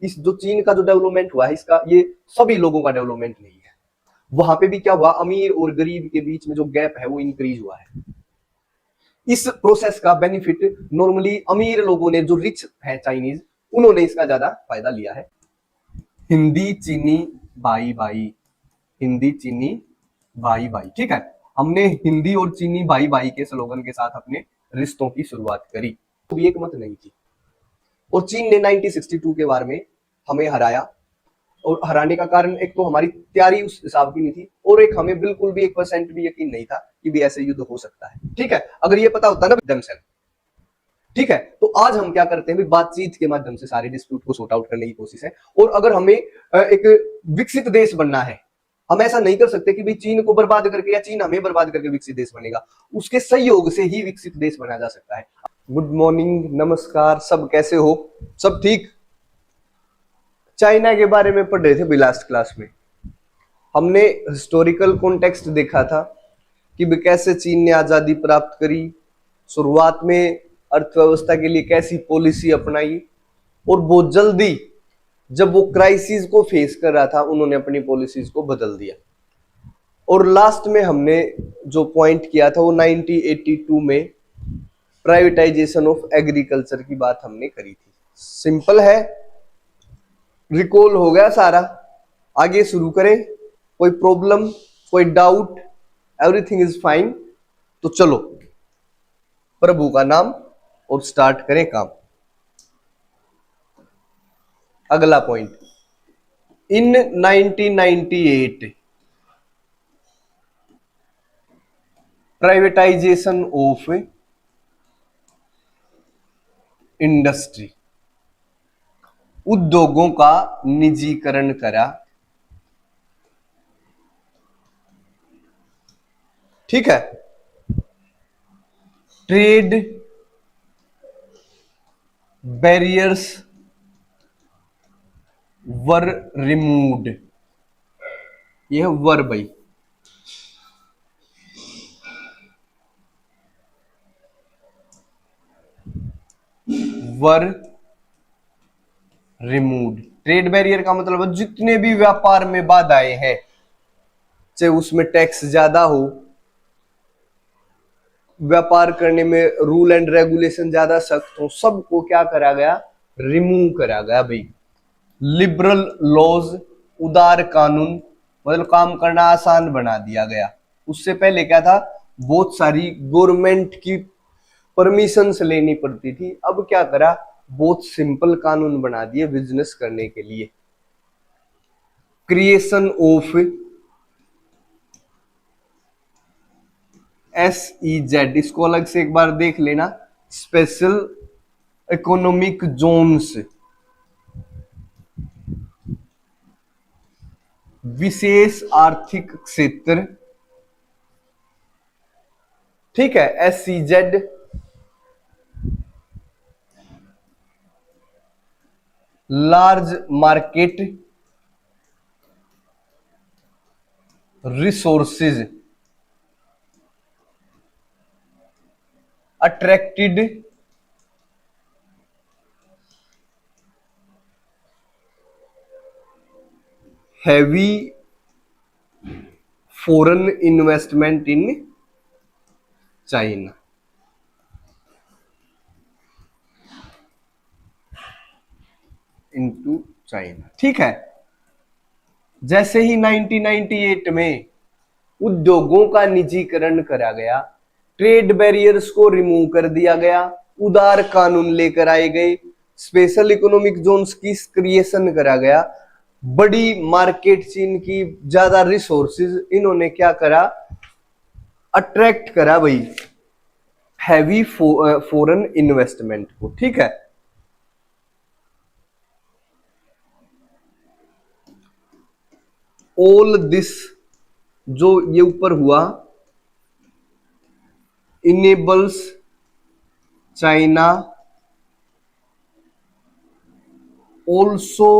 इस जो चीन का जो डेवलपमेंट हुआ है, इसका ये सभी लोगों का डेवलपमेंट नहीं है। वहां पे भी क्या हुआ, अमीर और गरीब के बीच में जो गैप है वो इंक्रीज हुआ है। इस प्रोसेस का बेनिफिट नॉर्मली अमीर लोगों ने, जो रिच है चाइनीज, उन्होंने इसका ज्यादा फायदा लिया है। हिंदी चीनी भाई भाई, हिंदी चीनी भाई भाई, ठीक है। हमने हिंदी और चीनी भाई भाई के स्लोगन के साथ अपने रिश्तों की शुरुआत करी, तो एक मत नहीं थी। और चीन ने 1962 के वार में हमें हराया, और हराने का कारण एक तो हमारी तैयारी उस हिसाब की नहीं थी, और एक हमें बिल्कुल भी 1% भी यकीन नहीं था कि भी ऐसे युद्ध हो सकता है, ठीक है। अगर ये पता होता ना एकदम से, ठीक है, तो आज हम क्या करते हैं, बातचीत के माध्यम से सारे डिस्प्यूट को सॉर्ट आउट करने की कोशिश है। और अगर हमें एक विकसित देश बनना है, हम ऐसा नहीं कर सकते कि भाई चीन को बर्बाद करके या चीन हमें बर्बाद करके विकसित देश बनेगा। उसके सहयोग से ही विकसित देश बना जा सकता है। गुड मॉर्निंग, नमस्कार, सब कैसे हो, सब ठीक। चाइना के बारे में पढ़ रहे थे भी लास्ट क्लास में। हमने हिस्टोरिकल कॉन्टेक्स्ट देखा था कि कैसे चीन ने आजादी प्राप्त करी, शुरुआत में अर्थव्यवस्था के लिए कैसी पॉलिसी अपनाई, और बहुत जल्दी जब वो क्राइसिस को फेस कर रहा था, उन्होंने अपनी पॉलिसीज को बदल दिया। और लास्ट में हमने जो पॉइंट किया था वो 1982 में प्राइवेटाइजेशन ऑफ एग्रीकल्चर की बात हमने करी थी। सिंपल है, रिकॉल हो गया सारा। आगे शुरू करें, कोई प्रॉब्लम, कोई डाउट? Everything is fine. तो चलो, प्रभु का नाम और स्टार्ट करें काम। अगला point, in 1998 privatisation of industry, उद्योगों का निजीकरण करा, ठीक है। ट्रेड बैरियर्स वर रिमूव्ड, यह वर भाई, वर रिमूव्ड। ट्रेड बैरियर का मतलब जितने भी व्यापार में बाधाएं हैं, चाहे उसमें टैक्स ज्यादा हो, व्यापार करने में रूल एंड रेगुलेशन ज्यादा सख्त हो, सबको क्या करा गया, रिमूव करा गया भाई। लिबरल लॉज, उदार कानून, मतलब काम करना आसान बना दिया गया। उससे पहले क्या था, बहुत सारी गवर्नमेंट की परमिशंस लेनी पड़ती थी। अब क्या करा, बहुत सिंपल कानून बना दिए बिजनेस करने के लिए। क्रिएशन ऑफ SEZ, इसको अलग से एक बार देख लेना, स्पेशल इकोनॉमिक जोन्स, विशेष आर्थिक क्षेत्र, ठीक है। SEZ large market resources attracted heavy foreign investment in China. Into China, ठीक है। जैसे ही 1998 में उद्योगों का निजीकरण करा गया, ट्रेड बैरियर्स को रिमूव कर दिया गया, उदार कानून लेकर आए गए, स्पेशल इकोनॉमिक जोन्स की क्रिएशन करा गया, बड़ी मार्केट चीन की, ज्यादा रिसोर्सेज, इन्होंने क्या करा, अट्रैक्ट करा भाई हैवी फॉरेन इन्वेस्टमेंट को, ठीक है। ऑल दिस जो ये ऊपर हुआ, enables China also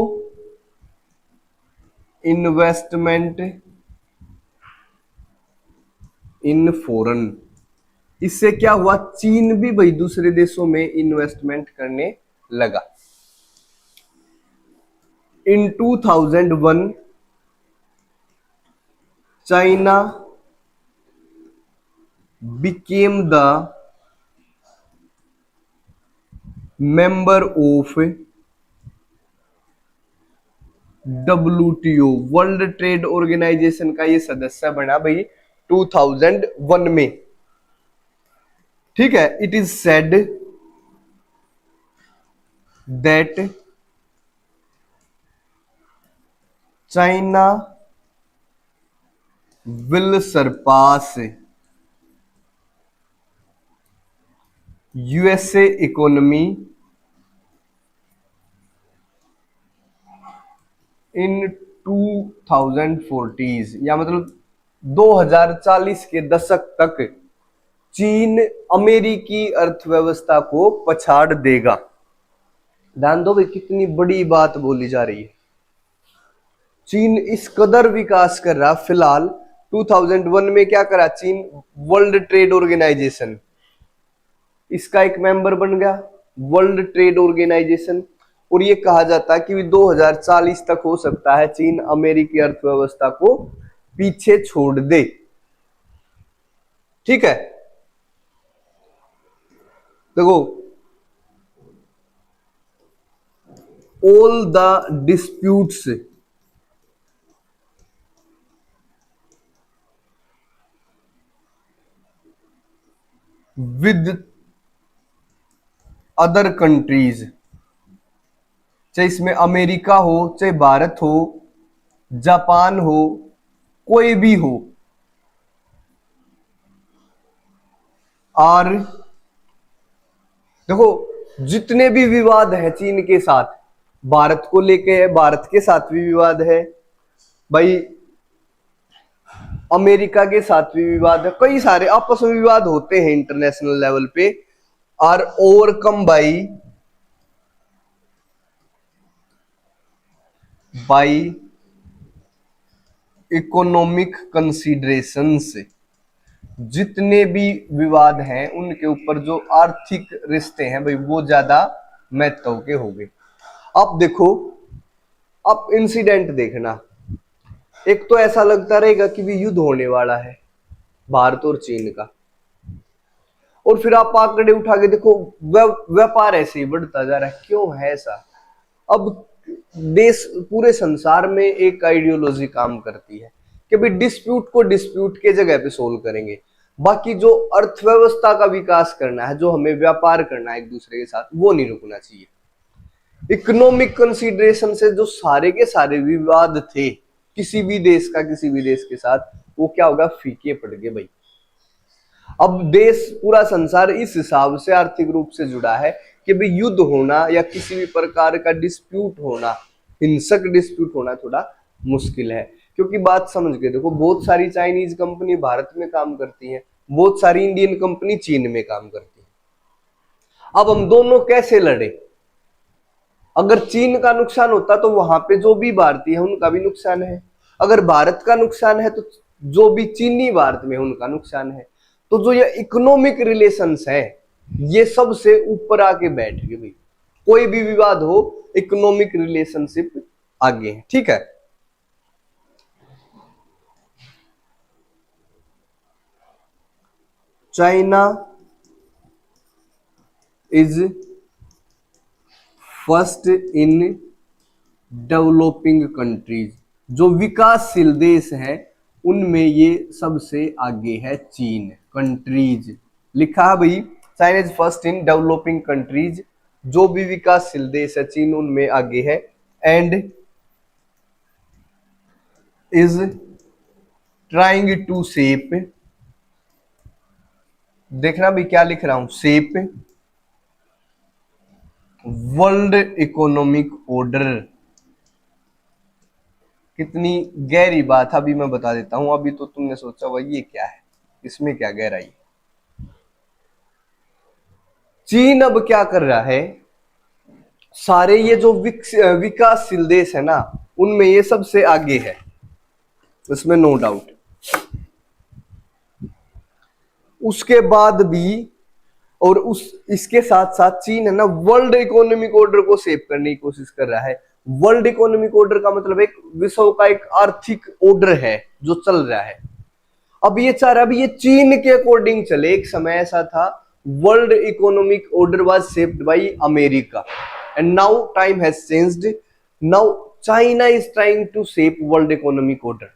investment in foreign. इससे क्या हुआ, चीन भी भाई दूसरे देशों में इन्वेस्टमेंट करने लगा। In 2001, China became the member of WTO, World Trade Organisation का ये सदस्य बना भाई 2001 में। ठीक है, it is said that China will surpass USA economy in 2040s, या मतलब 2040 के दशक तक चीन अमेरिकी अर्थव्यवस्था को पछाड़ देगा। ध्यान दो भाई, कितनी बड़ी बात बोली जा रही है। चीन इस कदर विकास कर रहा, फिलहाल 2001 में क्या करा चीन, वर्ल्ड ट्रेड ऑर्गेनाइजेशन, इसका एक मेंबर बन गया वर्ल्ड ट्रेड ऑर्गेनाइजेशन। और ये कहा जाता है कि 2040 तक हो सकता है चीन अमेरिकी अर्थव्यवस्था को पीछे छोड़ दे। ठीक है, देखो, all the disputes with other countries, चाहे इसमें अमेरिका हो, चाहे भारत हो, जापान हो, कोई भी हो, और देखो जितने भी विवाद है चीन के साथ, भारत को लेके है, भारत के साथ भी विवाद है भाई, अमेरिका के साथ भी विवाद है, कई सारे आपस में विवाद होते हैं इंटरनेशनल लेवल पे, are overcome by economic considerations. जितने भी विवाद हैं उनके ऊपर जो आर्थिक रिश्ते हैं भाई वो ज्यादा महत्व के हो गए। अब देखो, अब इंसिडेंट देखना, एक तो ऐसा लगता रहेगा कि भी युद्ध होने वाला है भारत और चीन का, और फिर आप आंकड़े उठा के देखो व्यापार ऐसे ही बढ़ता जा रहा है। क्यों है ऐसा? अब देश पूरे संसार में एक आइडियोलॉजी काम करती है कि भाई डिस्प्यूट को डिस्प्यूट के जगह पे सोल्व करेंगे, बाकी जो अर्थव्यवस्था का विकास करना है, जो हमें व्यापार करना है एक दूसरे के साथ, वो नहीं रुकना चाहिए। इकोनॉमिक कंसीडरेशन से जो सारे के सारे विवाद थे किसी भी देश का किसी भी देश के साथ, वो क्या होगा, फीके पड़ गए भाई। अब देश, पूरा संसार इस हिसाब से आर्थिक रूप से जुड़ा है कि भाई युद्ध होना या किसी भी प्रकार का डिस्प्यूट होना, हिंसक डिस्प्यूट होना थोड़ा मुश्किल है। क्योंकि बात समझ के देखो, बहुत सारी चाइनीज कंपनी भारत में काम करती हैं, बहुत सारी इंडियन कंपनी चीन में काम करती है। अब हम दोनों कैसे लड़े? अगर चीन का नुकसान होता तो वहां पे जो भी भारतीय है उनका भी नुकसान है, अगर भारत का नुकसान है तो जो भी चीनी भारत में उनका नुकसान है। तो जो ये इकोनॉमिक रिलेशंस है ये सबसे ऊपर आके बैठ गए भाई, कोई भी विवाद हो इकोनॉमिक रिलेशनशिप आगे है। ठीक है, China is first in developing countries, जो विकासशील देश है उनमें ये सबसे आगे है चीन। कंट्रीज लिखा है भाई, China is first in developing countries, जो भी विकासशील देश है चीन उनमें आगे है। And is trying to shape, देखना भी क्या लिख रहा हूं, शेप वर्ल्ड इकोनॉमिक ऑर्डर। कितनी गहरी बात अभी मैं बता देता हूं। अभी तो तुमने सोचा भाई ये क्या है, इसमें क्या गहराई। चीन अब क्या कर रहा है, सारे ये जो विकासशील देश है ना उनमें ये सबसे आगे है, उसमें नो डाउट। उसके बाद भी, और इसके साथ साथ चीन है ना वर्ल्ड इकोनॉमिक ऑर्डर को सेव करने की कोशिश कर रहा है। वर्ल्ड इकोनॉमिक ऑर्डर का मतलब एक विश्व का एक आर्थिक ऑर्डर है जो चल रहा है। अब ये चाह रहा, अभी ये चीन के अकॉर्डिंग चले। एक समय ऐसा था, world economic order was shaped by America and now time has changed, now China is trying to shape world economic order.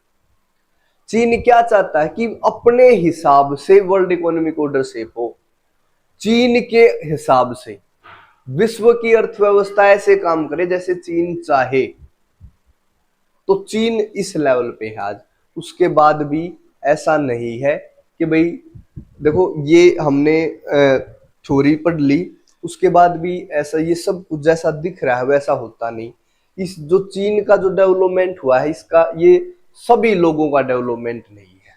चीन क्या चाहता है कि अपने हिसाब से वर्ल्ड इकोनॉमिक ऑर्डर शेप हो, चीन के हिसाब से विश्व की अर्थव्यवस्था ऐसे काम करे जैसे चीन चाहे। तो चीन इस लेवल पे है आज। उसके बाद भी ऐसा नहीं है कि भाई देखो ये हमने थ्योरी पढ़ ली, उसके बाद भी ऐसा ये सब कुछ जैसा दिख रहा है वैसा होता नहीं। इस जो चीन का जो डेवलपमेंट हुआ है, इसका ये सभी लोगों का डेवलपमेंट नहीं है।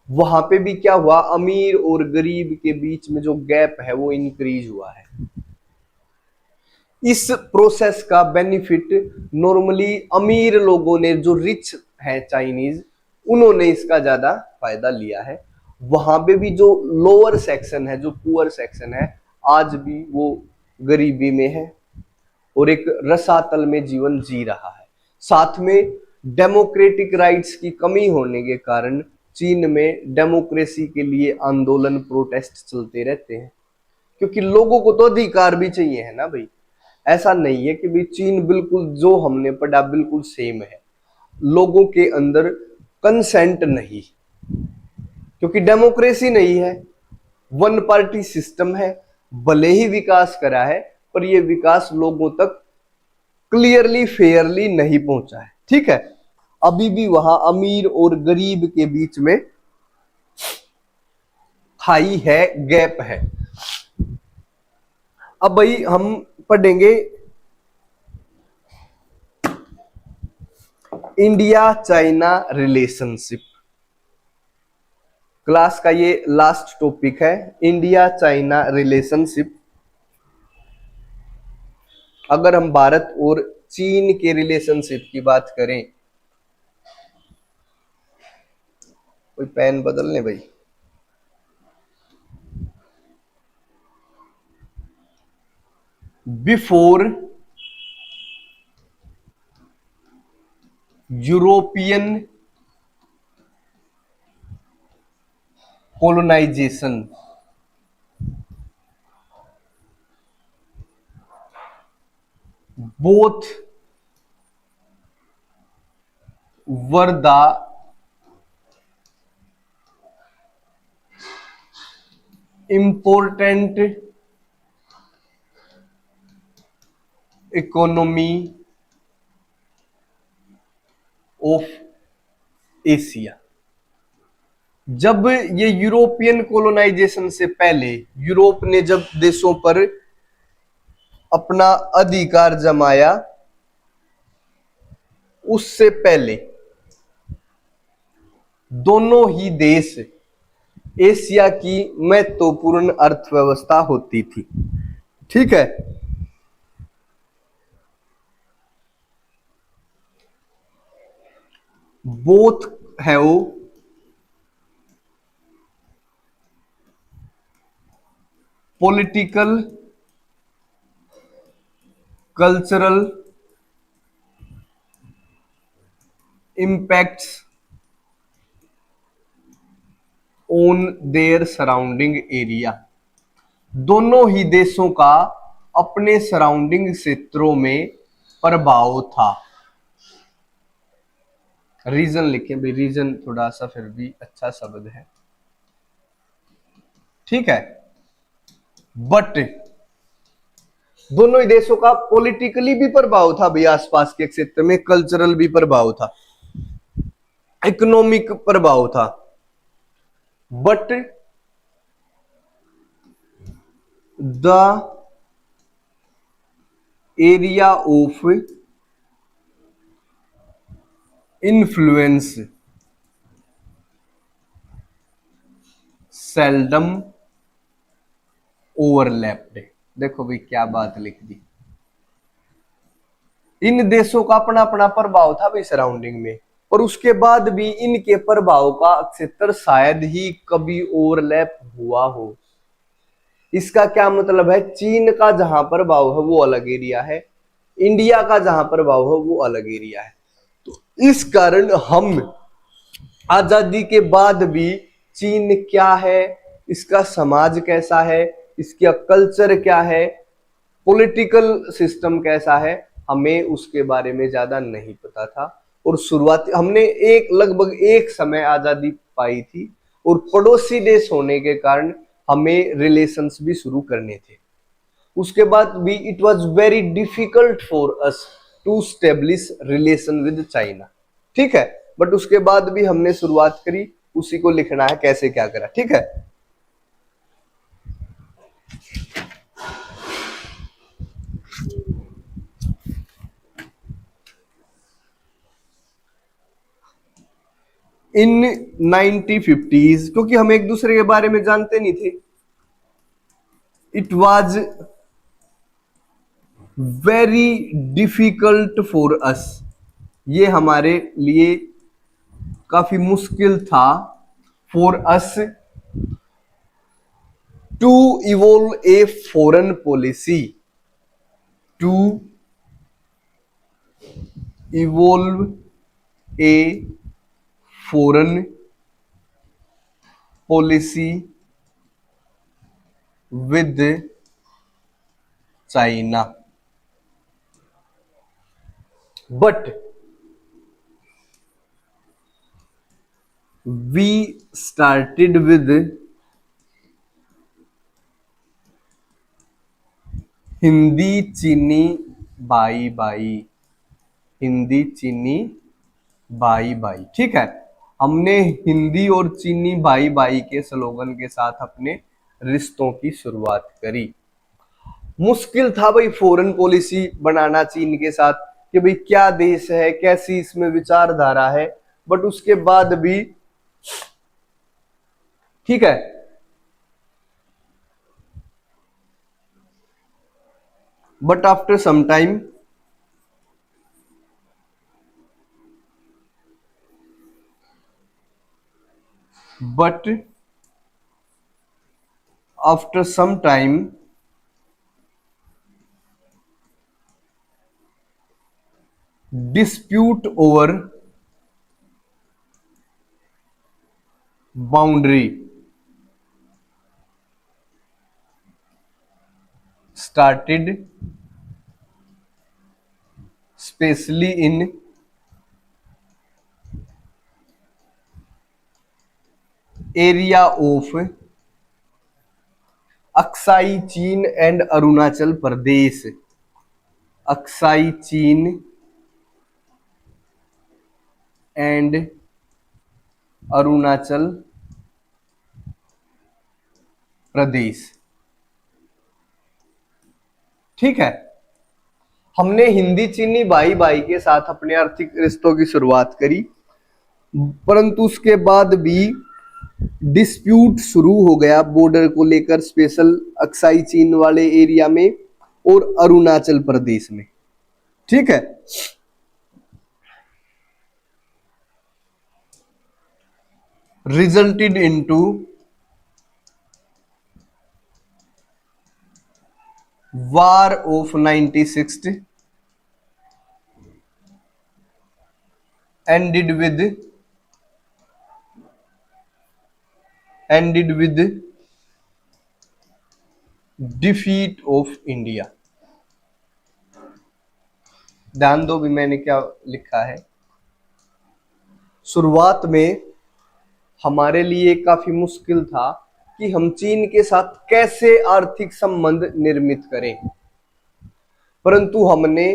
वहां पे भी क्या हुआ, अमीर और गरीब के बीच में जो गैप है वो इंक्रीज हुआ है। इस प्रोसेस का बेनिफिट नॉर्मली अमीर लोगों ने, जो रिच है चाइनीज, उन्होंने इसका ज्यादा फायदा लिया है। वहां पे भी जो लोअर सेक्शन है, जो पुअर सेक्शन है, आज भी वो गरीबी में है और एक रसातल में जीवन जी रहा है। साथ में डेमोक्रेटिक राइट्स की कमी होने के कारण चीन में डेमोक्रेसी के लिए आंदोलन, प्रोटेस्ट चलते रहते हैं, क्योंकि लोगों को तो अधिकार भी चाहिए है ना भाई। ऐसा नहीं है कि भाई चीन बिल्कुल जो हमने पढ़ा बिल्कुल सेम है, लोगों के अंदर कंसेंट नहीं, क्योंकि डेमोक्रेसी नहीं है, वन पार्टी सिस्टम है। भले ही विकास करा है पर यह विकास लोगों तक क्लियरली फेयरली नहीं पहुंचा है। ठीक है, अभी भी वहां अमीर और गरीब के बीच में हाई है, गैप है। अब भाई हम पढ़ेंगे इंडिया चाइना रिलेशनशिप। क्लास का ये लास्ट टॉपिक है, इंडिया चाइना रिलेशनशिप। अगर हम भारत और चीन के रिलेशनशिप की बात करें, कोई पेन बदल ले भाई। Before European colonization, both were the important economy of Asia. जब ये यूरोपियन कोलोनाइजेशन से पहले यूरोप ने जब देशों पर अपना अधिकार जमाया, उससे पहले दोनों ही देश एशिया की महत्वपूर्ण अर्थव्यवस्था होती थी। ठीक है, both have political, cultural impacts on their surrounding area। दोनों ही देशों का अपने सराउंडिंग क्षेत्रों में प्रभाव था। रीजन लिखे भाई, रीजन थोड़ा सा फिर भी अच्छा शब्द है। ठीक है, बट दोनों ही देशों का पॉलिटिकली भी प्रभाव था भाई, आसपास के क्षेत्र में कल्चरल भी प्रभाव था, इकोनॉमिक प्रभाव था। But the area of influence seldom overlapped. देखो भाई क्या बात लिख दी, इन देशों का अपना अपना प्रभाव था भाई सराउंडिंग में, और उसके बाद भी इनके प्रभाव का क्षेत्र शायद ही कभी ओवरलैप हुआ हो। इसका क्या मतलब है, चीन का जहां प्रभाव है वो अलग एरिया है, इंडिया का जहां प्रभाव है वो अलग एरिया है। तो इस कारण हम आजादी के बाद भी चीन क्या है, इसका समाज कैसा है, इसका कल्चर क्या है, पॉलिटिकल सिस्टम कैसा है, हमें उसके बारे में ज्यादा नहीं पता था। और शुरुआती हमने लगभग एक समय आजादी पाई थी और पड़ोसी देश होने के कारण हमें रिलेशंस भी शुरू करने थे। उसके बाद भी it was very difficult for us to establish relation with China, ठीक है। बट उसके बाद भी हमने शुरुआत करी, उसी को लिखना है कैसे क्या करा, ठीक है। इन 1950s, क्योंकि हम एक दूसरे के बारे में जानते नहीं थे, it was very difficult for us, ये हमारे लिए काफी मुश्किल था, for us to evolve a foreign policy, to evolve a foreign policy with China. But we started with Hindi Chini bhai by, Hindi Chini bhai by, ठीक है। हमने हिंदी और चीनी भाई भाई के स्लोगन के साथ अपने रिश्तों की शुरुआत करी। मुश्किल था भाई फॉरेन पॉलिसी बनाना चीन के साथ, कि भाई क्या देश है, कैसी इसमें विचारधारा है, बट उसके बाद भी ठीक है। But after some time dispute over boundary started, especially in area of Aksai Chin and Arunachal Pradesh, Aksai Chin and Arunachal Pradesh, ठीक है। हमने हिंदी चीनी भाई भाई के साथ अपने आर्थिक रिश्तों की शुरुआत करी, परंतु उसके बाद भी डिस्प्यूट शुरू हो गया बॉर्डर को लेकर, स्पेशल अक्साई चीन वाले एरिया में और अरुणाचल प्रदेश में, ठीक है। Resulted into war of 96 ended with defeat of India। ध्यान दो भी मैंने क्या लिखा है। शुरुआत में हमारे लिए काफी मुश्किल था कि हम चीन के साथ कैसे आर्थिक संबंध निर्मित करें, परंतु हमने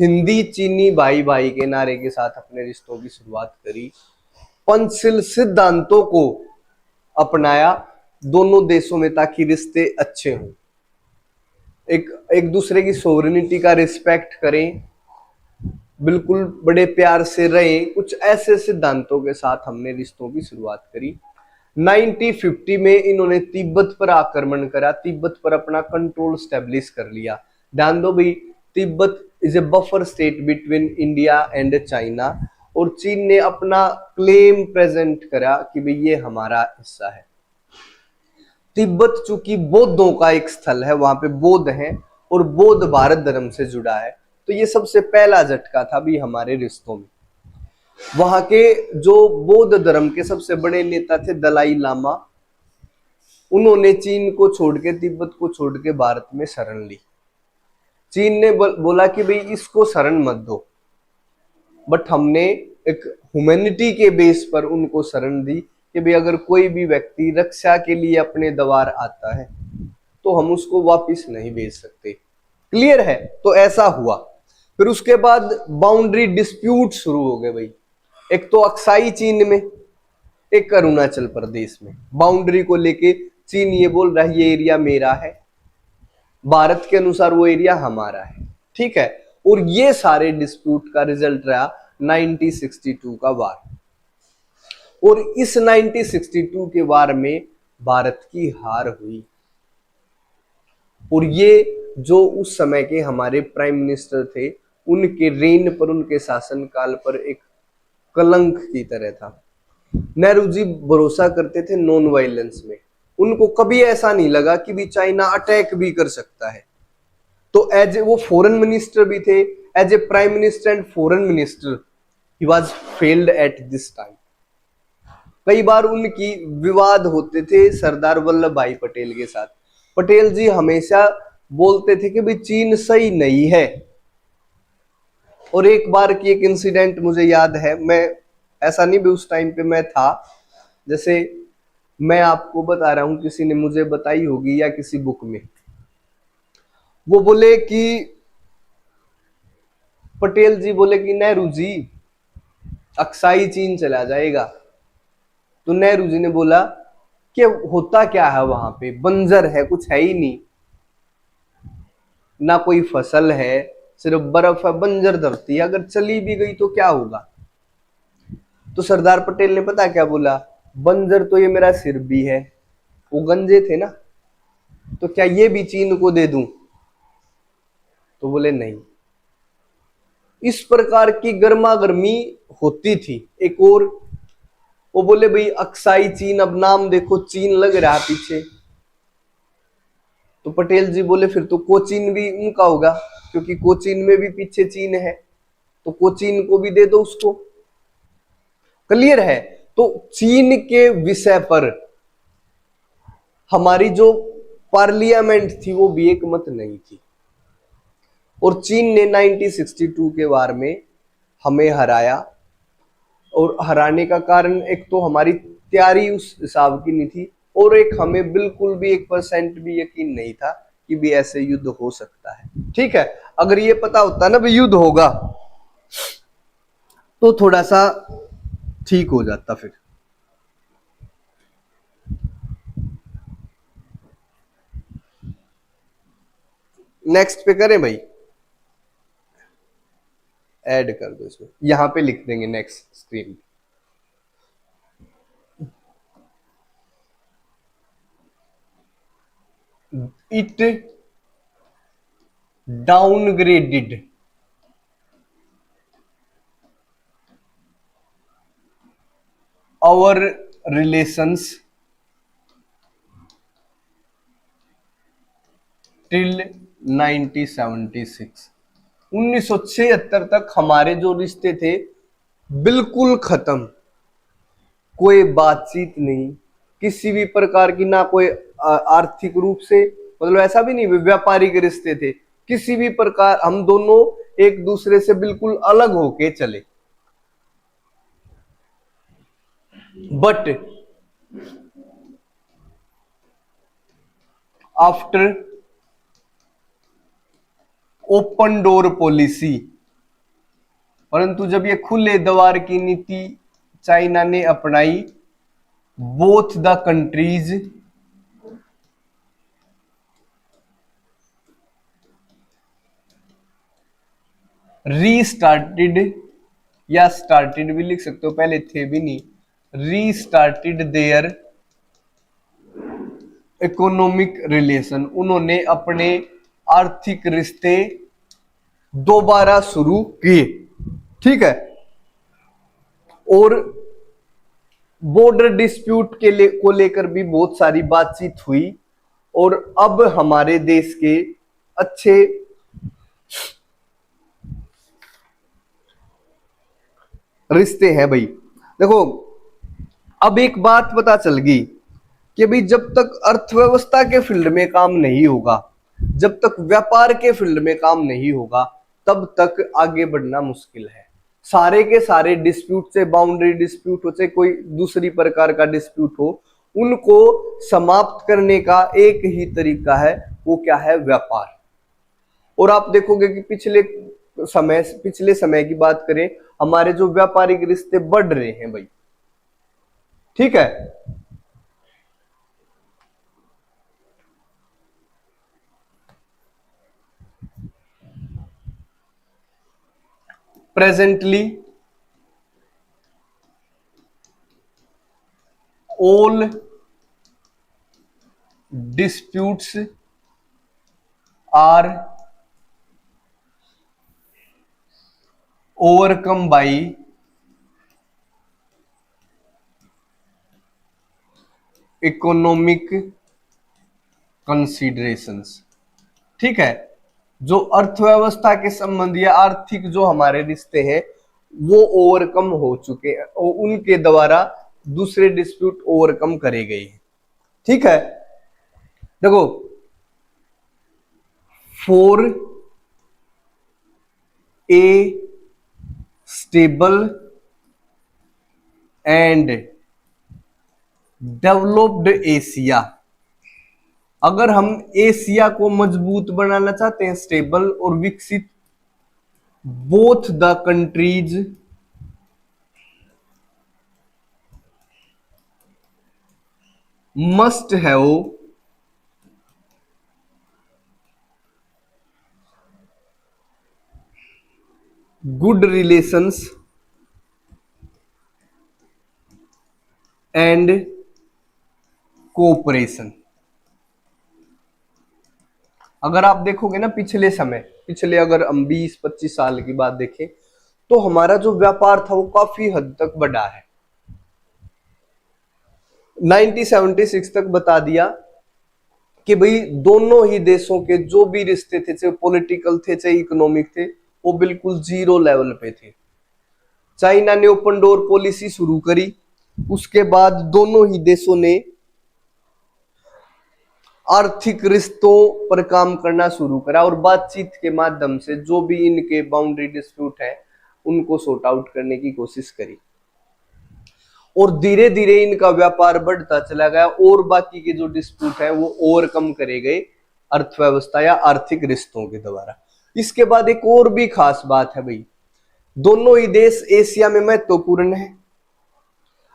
हिंदी चीनी भाई भाई के नारे के साथ अपने रिश्तों की शुरुआत करी, पंचशील सिद्धांतों को अपनाया दोनों देशों में ताकि रिश्ते अच्छे हों, एक दूसरे की सोवरेनिटी का रिस्पेक्ट करें, बिल्कुल बड़े प्यार से रहें। कुछ ऐसे सिद्धांतों के साथ हमने रिश्तों की शुरुआत करी। 1950 में इन्होंने तिब्बत पर आक्रमण करा, तिब्बत पर अपना कंट्रोल स्टेब्लिश कर लिया। ध्यान दो भाई, Tibet is a buffer state between India and China, और चीन ने अपना क्लेम प्रेजेंट करा कि भाई ये हमारा हिस्सा है। तिब्बत चूंकि बौद्धों का एक स्थल है, वहां पे बौद्ध हैं और बौद्ध भारत धर्म से जुड़ा है, तो ये सबसे पहला झटका था भी हमारे रिश्तों में। वहां के जो बौद्ध धर्म के सबसे बड़े नेता थे दलाई लामा, उन्होंने चीन को छोड़ के, तिब्बत को छोड़ के भारत में शरण ली। चीन ने बोला कि भाई इसको शरण मत दो, बट हमने एक ह्यूमैनिटी के बेस पर उनको शरण दी कि भाई अगर कोई भी व्यक्ति रक्षा के लिए अपने द्वार आता है तो हम उसको वापस नहीं भेज सकते। क्लियर है? तो ऐसा हुआ। फिर उसके बाद बाउंड्री डिस्प्यूट शुरू हो गए भाई, एक तो अक्साई चीन में, एक अरुणाचल प्रदेश में। बाउंड्री को लेके चीन ये बोल रहा है ये एरिया मेरा है, भारत के अनुसार वो एरिया हमारा है, ठीक है। और ये सारे डिस्प्यूट का रिजल्ट रहा 1962 का वार। और इस 1962 के वार में भारत की हार हुई। और ये जो उस समय के हमारे प्राइम मिनिस्टर थे, उनके रेन पर, उनके शासनकाल पर एक कलंक की तरह था। नेहरू जी भरोसा करते थे नॉन वायलेंस में। उनको कभी ऐसा नहीं लगा कि भी चाइना अटैक भी कर सकता है। तो एज ए वो फॉरेन मिनिस्टर भी थे, as a prime minister and foreign minister he was failed at this time. कई बार उनकी विवाद होते थे सरदार वल्लभ भाई पटेल के साथ। पटेल जी हमेशा बोलते थे कि भाई चीन सही नहीं है। और एक बार की एक इंसिडेंट मुझे याद है, मैं ऐसा नहीं भी उस टाइम पे मैं था, जैसे मैं आपको बता रहा हूं, किसी ने मुझे बताई होगी या किसी बुक में। वो बोले कि पटेल जी बोले कि नेहरू जी अक्साई चीन चला जाएगा। तो नेहरू जी ने बोला कि होता क्या है वहां पे, बंजर है, कुछ है ही नहीं, ना कोई फसल है, सिर्फ बर्फ है, बंजर धरती है, अगर चली भी गई तो क्या होगा। तो सरदार पटेल ने पता क्या बोला, बंजर तो ये मेरा सिर भी है। वो गंजे थे ना, तो क्या ये भी चीन को दे दूं? तो बोले नहीं। इस प्रकार की गर्मा गर्मी होती थी। एक और वो बोले भाई अक्साई चीन, अब नाम देखो चीन लग रहा है पीछे। तो पटेल जी बोले फिर तो कोचीन भी उनका होगा, क्योंकि कोचीन में भी पीछे चीन है, तो कोचीन को भी दे दो उसको। क्लियर है? तो चीन के विषय पर हमारी जो पार्लियामेंट थी वो भी एक मत नहीं थी। और चीन ने 1962 के वार में हमें हराया। और हराने का कारण एक तो हमारी तैयारी उस हिसाब की नहीं थी, और एक हमें बिल्कुल भी 1% भी यकीन नहीं था कि भी ऐसे युद्ध हो सकता है। ठीक है, अगर ये पता होता ना भी युद्ध होगा तो थोड़ा सा ठीक हो जाता। फिर नेक्स्ट पे करें भाई, ऐड कर दो इसमें, यहां पे लिख देंगे next screen. It downgraded our relations till 1976। 1976 तक हमारे जो रिश्ते थे बिल्कुल खत्म, कोई बातचीत नहीं, किसी भी प्रकार की, ना कोई आर्थिक रूप से, मतलब ऐसा भी नहीं व्यापारिक रिश्ते थे, किसी भी प्रकार हम दोनों एक दूसरे से बिल्कुल अलग होके चले। But after open door policy, परंतु जब ये खुले द्वार की नीति चाइना ने अपनाई, बोथ द कंट्रीज रीस्टार्टेड, या स्टार्टेड भी लिख सकते हो, पहले थे भी नहीं, रीस्टार्टेड देयर इकोनॉमिक रिलेशन। उन्होंने अपने आर्थिक रिश्ते दोबारा शुरू किए। ठीक है, और बॉर्डर डिस्प्यूट को लेकर भी बहुत सारी बातचीत हुई। और अब हमारे देश के अच्छे रिश्ते हैं भाई। देखो अब एक बात पता चल गई कि भाई जब तक अर्थव्यवस्था के फील्ड में काम नहीं होगा, जब तक व्यापार के फील्ड में काम नहीं होगा, तब तक आगे बढ़ना मुश्किल है। सारे के सारे डिस्प्यूट, से बाउंड्री डिस्प्यूट हो, चाहे कोई दूसरी प्रकार का डिस्प्यूट हो, उनको समाप्त करने का एक ही तरीका है, वो क्या है? व्यापार। और आप देखोगे कि पिछले समय की बात करें, हमारे जो व्यापारिक रिश्ते बढ़ रहे हैं भाई, ठीक है। Presently all disputes are overcome by economic considerations। ठीक है, जो अर्थव्यवस्था के संबंध या आर्थिक जो हमारे रिश्ते हैं वो ओवरकम हो चुके हैं, और उनके द्वारा दूसरे डिस्प्यूट ओवरकम करे गए हैं। ठीक है, देखो for a stable and developed Asia, अगर हम एशिया को मजबूत बनाना चाहते हैं, स्टेबल और विकसित, both the countries must have good relations and cooperation। अगर आप देखोगे ना पिछले अगर हम 20-25 साल की बात देखें, तो हमारा जो व्यापार था वो काफी हद तक बढ़ा है। 1976 तक बता दिया कि भाई दोनों ही देशों के जो भी रिश्ते थे, चाहे पॉलिटिकल थे चाहे इकोनॉमिक थे, वो बिल्कुल जीरो लेवल पे थे। चाइना ने ओपन डोर पॉलिसी शुरू करी, उसके बाद दोनों ही देशों ने आर्थिक रिश्तों पर काम करना शुरू करा और बातचीत के माध्यम से जो भी इनके बाउंड्री डिस्प्यूट है उनको सॉर्ट आउट करने की कोशिश करी, और धीरे धीरे इनका व्यापार बढ़ता चला गया और बाकी के जो डिस्प्यूट है वो ओवरकम करे गए अर्थव्यवस्था या आर्थिक रिश्तों के द्वारा। इसके बाद एक और भी खास बात है भाई, दोनों ही देश एशिया में महत्वपूर्ण है।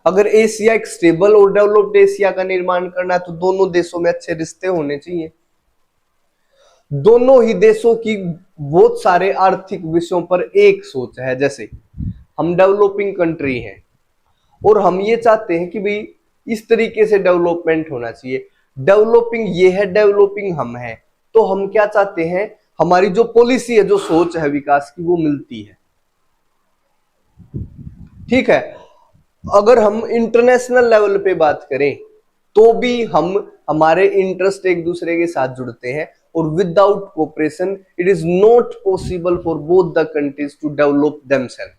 अगर एशिया एक स्टेबल और डेवलप्ड एशिया का निर्माण करना है तो दोनों देशों में अच्छे रिश्ते होने चाहिए। दोनों ही देशों की बहुत सारे आर्थिक विषयों पर एक सोच है, जैसे हम डेवलपिंग कंट्री हैं और हम ये चाहते हैं कि भाई इस तरीके से डेवलपमेंट होना चाहिए। डेवलपिंग ये है, डेवलपिंग हम है, तो हम क्या चाहते हैं, हमारी जो पॉलिसी है, जो सोच है विकास की, वो मिलती है। ठीक है, अगर हम इंटरनेशनल लेवल पे बात करें तो भी हमारे इंटरेस्ट एक दूसरे के साथ जुड़ते हैं, और without cooperation it is not possible for both the countries to develop themself.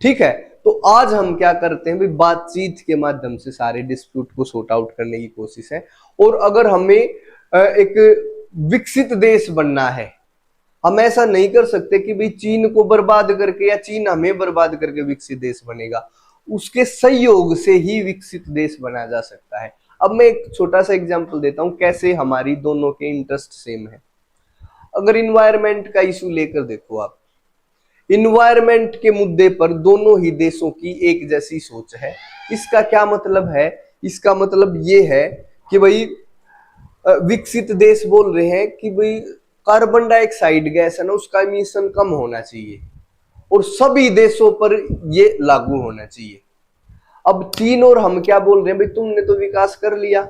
ठीक है, तो आज हम क्या करते हैं भाई, बातचीत के माध्यम से सारे डिस्प्यूट को सॉर्ट आउट करने की कोशिश है। और अगर हमें एक विकसित देश बनना है, हम ऐसा नहीं कर सकते कि भाई चीन को बर्बाद करके या चीन हमें बर्बाद करके विकसित देश बनेगा, उसके सहयोग से ही विकसित देश बना जा सकता है। अब मैं एक छोटा सा एग्जांपल देता हूं कैसे हमारी दोनों के इंटरेस्ट सेम है। अगर इन्वायरमेंट का इशू लेकर देखो आप, इन्वायरमेंट के मुद्दे पर दोनों ही देशों की एक जैसी सोच है। इसका क्या मतलब है? इसका मतलब ये है कि भाई विकसित देश बोल रहे हैं कि भाई कार्बन डाइऑक्साइड गैस है ना, उसका इमिशन कम होना चाहिए और सभी देशों पर ये लागू होना चाहिए। अब चीन और हम क्या बोल रहे हैं, भाई तुमने तो विकास कर लिया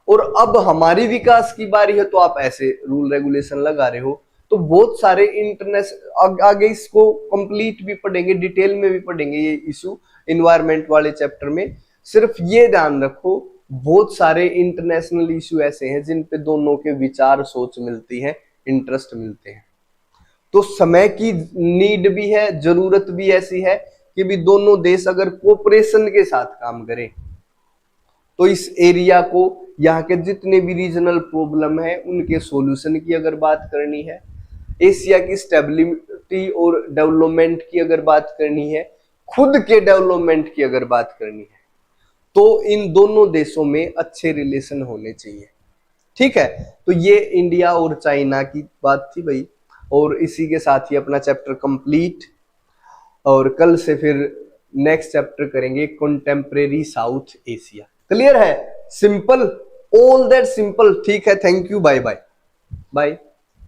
और अब हमारी विकास की बारी है, तो आप ऐसे रूल रेगुलेशन लगा रहे हो। तो बहुत सारे आगे इसको कंप्लीट भी पढ़ेंगे, डिटेल में भी पढ़ेंगे ये इशू इन्वायरमेंट वाले चैप्टर में। सिर्फ ये ध्यान रखो, बहुत सारे इंटरनेशनल इशू ऐसे हैं जिन पे दोनों के विचार सोच मिलती है, इंटरेस्ट मिलते हैं। तो समय की नीड भी है, जरूरत भी ऐसी है कि भी दोनों देश अगर कोऑपरेशन के साथ काम करें तो इस एरिया को, यहाँ के जितने भी रीजनल प्रॉब्लम है उनके सॉल्यूशन की अगर बात करनी है, एशिया की स्टेबिलिटी और डेवलपमेंट की अगर बात करनी है, खुद के डेवलपमेंट की अगर बात करनी है, तो इन दोनों देशों में अच्छे रिलेशन होने चाहिए। ठीक है, तो ये इंडिया और चाइना की बात थी भाई, और इसी के साथ ही अपना चैप्टर कंप्लीट, और कल से फिर नेक्स्ट चैप्टर करेंगे कंटेम्प्रेरी साउथ एशिया। क्लियर है? Simple, all that simple. ठीक है, thank you, bye bye bye.